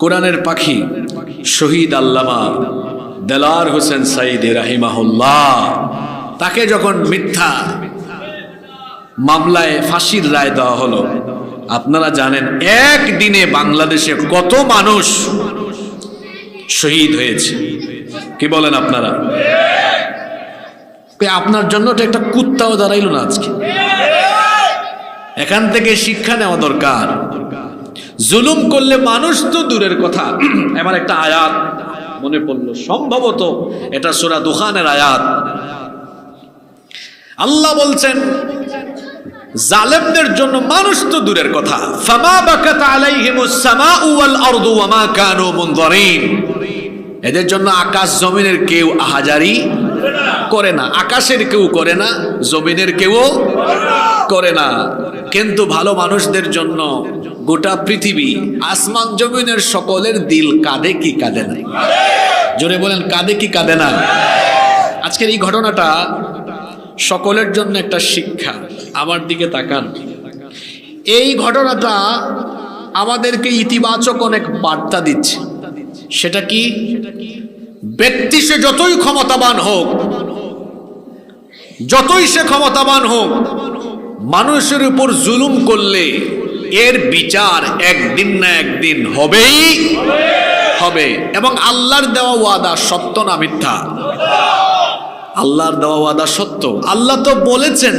কোরআনের পাখি শহীদ আল্লামা দেলাওয়ার হোসেন সাঈদী রাহিমাহুল্লাহ, তাকে যখন মিথ্যা মামলায় ফাঁসির রায় দেওয়া হলো, আপনারা জানেন একদিনে বাংলাদেশে কত মানুষ শহীদ হয়েছে? কি বলেন আপনারা? আপনার জন্য তো একটা কুত্তাও দাঁড়াইল না আজকে। এখান থেকে শিক্ষা নেওয়া দরকার। জুলুম করলে মানুষ তো দূরের কথা। এবার একটা আয়াত মনে পড়লো, সম্ভবত এটা সূরা দুখানের আয়াত। আল্লাহ বলছেন জালেমদের জন্য মানুষ তো দূরের কথা, ফামা বাকাত আলাইহিমুস সামাউ ওয়াল আরদু ওয়া মা কানু মুনযারিন। এদের জন্য আকাশ জমিনের কেউ আহাজারি করে না, আকাশের কেউ করে না, জমিনের কেউ করে না। কিন্তু ভালো মানুষদের জন্য গোটা পৃথিবী, আসমান জমিনের সকলের দিল কাঁদে কি কাঁদে না? জোরে বলেন, কাঁদে কি কাঁদে না? আজকের এই ঘটনাটা সকলের জন্য একটা শিক্ষা। আমার দিকে তাকান। এই ঘটনাটা আমাদেরকে ইতিবাচক অনেক বার্তা দিচ্ছে। সেটা কি? ব্যক্তি সে যতই ক্ষমতাবান হোক, যতই সে ক্ষমতাবান হোক, মানুষের উপর জুলুম করলে এর বিচার একদিন না একদিন হবেই হবে। এবং আল্লাহর দেওয়া ওয়াদা সত্য না মিথ্যা? আল্লাহর দেওয়া ওয়াদা সত্য। আল্লাহ তো বলেছেন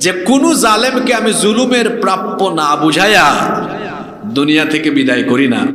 যে কোন জালেমকে আমি জুলুমের প্রাপ্য না বুঝাইয়া দুনিয়া থেকে বিদায় করি না।